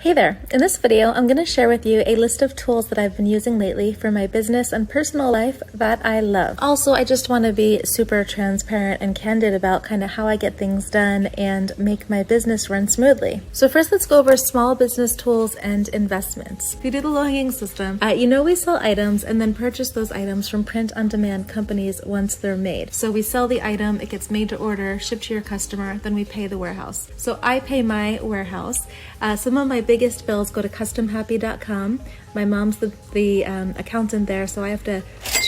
Hey there! In this video, I'm going to share with you a list of tools that I've been using lately for my business and personal life that I love. Also, I just want to be super transparent and candid about kind of how I get things done and make my business run smoothly. So first, let's go over small business tools and investments. If you do the low-hanging system, we sell items and then purchase those items from print-on-demand companies once they're made. So we sell the item, it gets made to order, shipped to your customer, then we pay the warehouse. So I pay my warehouse. Some of my biggest bills go to customhappy.com. My mom's the accountant there, so I have to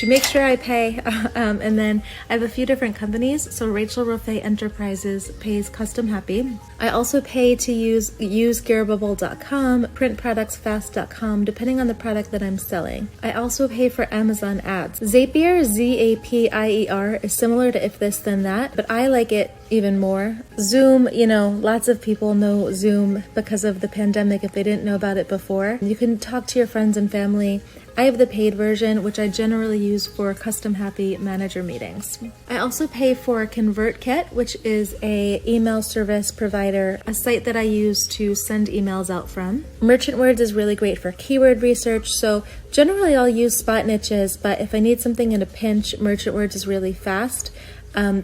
make sure I pay. And then I have a few different companies. So Rachelrofa Enterprises pays Custom Happy. I also pay to use gearbubble.com, printproductsfast.com, depending on the product that I'm selling. I also pay for Amazon ads. Zapier, Z-A-P-I-E-R, is similar to If This Then That, but I like it even more. Zoom, lots of people know Zoom because of the pandemic if they didn't know about it before. You can talk to your friends and family. I have the paid version, which I generally use for Custom Happy manager meetings. I also pay for ConvertKit, which is a email service provider, a site that I use to send emails out from. Merchant Words is really great for keyword research, so generally I'll use spot niches, but if I need something in a pinch, Merchant Words is really fast.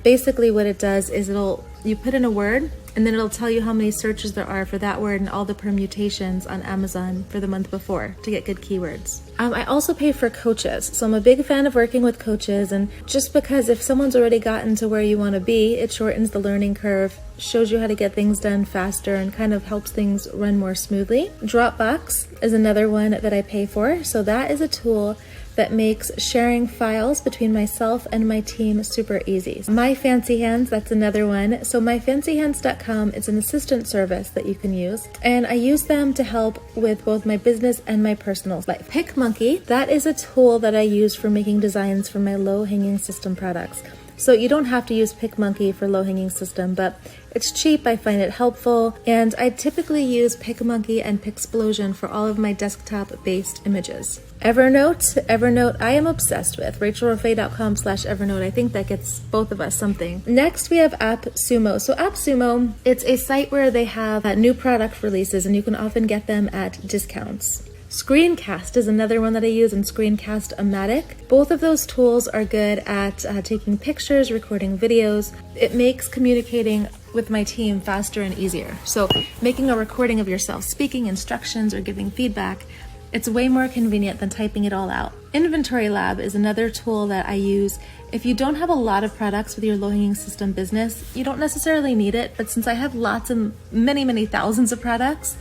Basically what it does is you put in a word and then it'll tell you how many searches there are for that word and all the permutations on Amazon for the month before to get good keywords. I also pay for coaches. So I'm a big fan of working with coaches, and just because if someone's already gotten to where you want to be, it shortens the learning curve, shows you how to get things done faster, and kind of helps things run more smoothly. Dropbox is another one that I pay for. So that is a tool that makes sharing files between myself and my team super easy. My Fancy Hands, that's another one. So myfancyhands.com is an assistant service that you can use, and I use them to help with both my business and my personal life. PicMonkey, that is a tool that I use for making designs for my low-hanging system products. So you don't have to use PicMonkey for low-hanging system, but it's cheap, I find it helpful, and I typically use PicMonkey and Pixplosion for all of my desktop-based images. Evernote I am obsessed with. Rachelrofa.com/Evernote. I think that gets both of us something. Next, we have APPSUMO. So APPSUMO, it's a site where they have new product releases, and you can often get them at discounts. Screencast is another one that I use, and Screencast-O-Matic. Both of those tools are good at taking pictures, recording videos. It makes communicating with my team faster and easier. So making a recording of yourself speaking instructions or giving feedback, it's way more convenient than typing it all out. Inventory Lab is another tool that I use. If you don't have a lot of products with your low-hanging system business, you don't necessarily need it, but since I have lots and many thousands of products,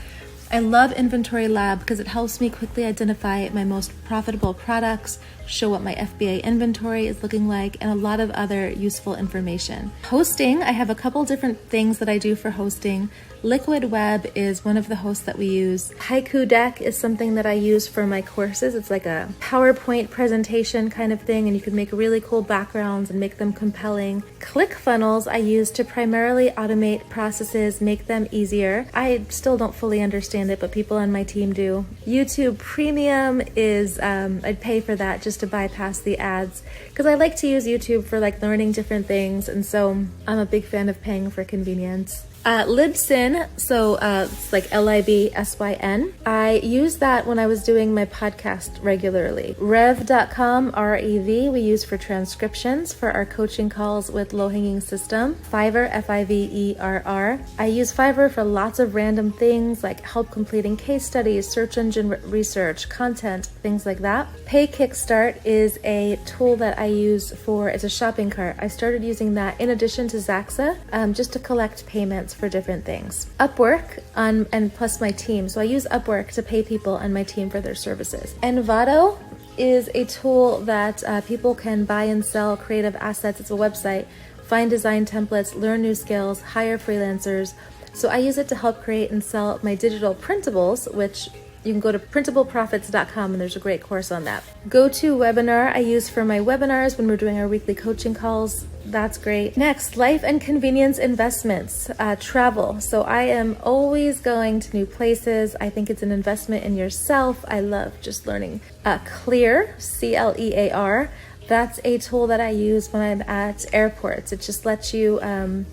I love Inventory Lab because it helps me quickly identify my most profitable products, show what my FBA inventory is looking like, and a lot of other useful information. Hosting, I have a couple different things that I do for hosting. Liquid Web is one of the hosts that we use. Haiku Deck is something that I use for my courses. It's like a PowerPoint presentation kind of thing, and you can make really cool backgrounds and make them compelling. ClickFunnels I use to primarily automate processes, make them easier. I still don't fully understand it, but people on my team do. YouTube Premium is, I'd pay for that just to bypass the ads, because I like to use YouTube for learning different things, and so I'm a big fan of paying for convenience. Libsyn, so it's like Libsyn. I use that when I was doing my podcast regularly. Rev.com, R-E-V, we use for transcriptions for our coaching calls with low-hanging system. Fiverr, F-I-V-E-R-R. I use Fiverr for lots of random things like help completing case studies, search engine research, content, things like that. Pay Kickstart is a tool that I use it's a shopping cart. I started using that in addition to Zaxa, just to collect payments for different things. Upwork and plus my team. So I use Upwork to pay people on my team for their services. Envato is a tool that people can buy and sell creative assets. It's a website, find design templates, learn new skills, hire freelancers. So I use it to help create and sell my digital printables, which you can go to printableprofits.com, and there's a great course on that. GoToWebinar I use for my webinars when we're doing our weekly coaching calls. That's great. Next, life and convenience investments. Travel. So I am always going to new places. I think it's an investment in yourself. I love just learning. Clear, C-L-E-A-R. That's a tool that I use when I'm at airports. It just lets you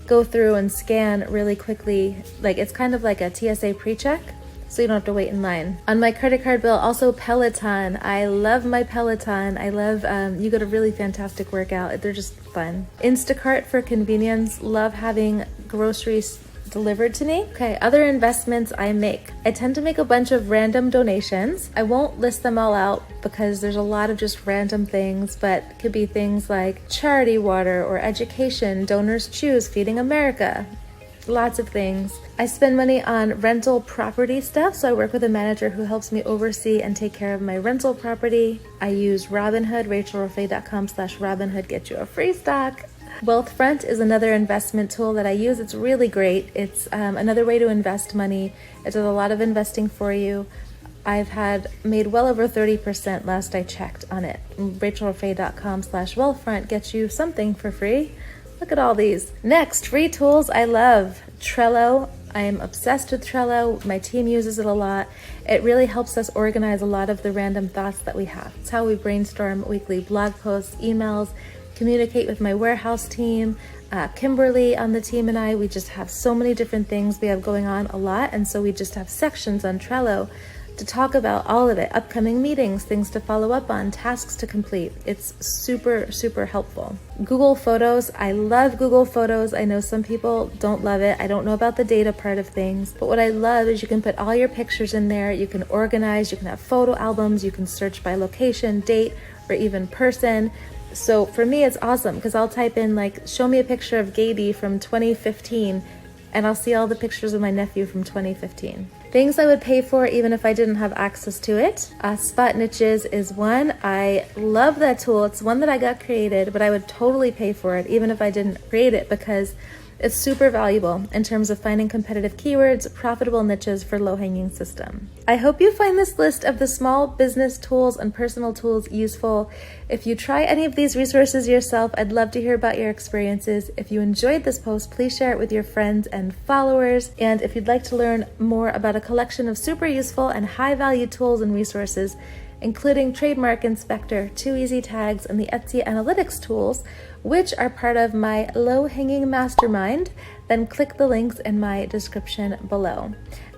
go through and scan really quickly. It's kind of like a TSA pre-check. so you don't have to wait in line. On my credit card bill, also Peloton. I love my Peloton. I love, you get a really fantastic workout. They're just fun. Instacart for convenience. Love having groceries delivered to me. Okay, other investments I make. I tend to make a bunch of random donations. I won't list them all out because there's a lot of just random things, but it could be things like charity water or education, donors choose, feeding America. Lots of things. I spend money on rental property stuff, so I work with a manager who helps me oversee and take care of my rental property. I use Robinhood, Rachelrofa.com/Robinhood, get you a free stock. Wealthfront is another investment tool that I use. It's really great. It's another way to invest money. It does a lot of investing for you. I've made well over 30% last I checked on it. Rachelrofa.com/Wealthfront gets you something for free. Look at all these. Next, free tools I love. Trello. I am obsessed with Trello. My team uses it a lot. It really helps us organize a lot of the random thoughts that we have. It's how we brainstorm weekly blog posts, emails, communicate with my warehouse team. Kimberly on the team and I, we just have so many different things we have going on a lot. And so we just have sections on Trello to talk about all of it. Upcoming meetings, things to follow up on, tasks to complete. It's super, super helpful. Google Photos. I love Google Photos. I know some people don't love it. I don't know about the data part of things, but what I love is you can put all your pictures in there. You can organize, you can have photo albums, you can search by location, date, or even person. So for me, it's awesome because I'll type in like, show me a picture of Gaby from 2015, and I'll see all the pictures of my nephew from 2015. Things I would pay for even if I didn't have access to it. Spot Niches is one. I love that tool. It's one that I got created, but I would totally pay for it even if I didn't create it because it's super valuable in terms of finding competitive keywords, profitable niches for low-hanging system. I hope you find this list of the small business tools and personal tools useful. If you try any of these resources yourself, I'd love to hear about your experiences. If you enjoyed this post, please share it with your friends and followers. And if you'd like to learn more about a collection of super useful and high-value tools and resources, including Trademark Inspector, 2 Easy Tags, and the Etsy Analytics tools, which are part of my low-hanging mastermind, then click the links in my description below.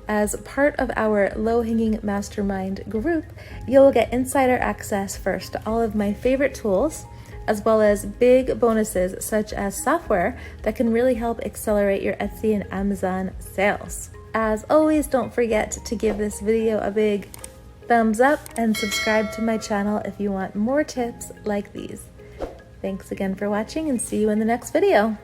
As part of our low-hanging mastermind group, you'll get insider access first to all of my favorite tools, as well as big bonuses such as software that can really help accelerate your Etsy and Amazon sales. As always, don't forget to give this video a big thumbs up and subscribe to my channel if you want more tips like these. Thanks again for watching and see you in the next video.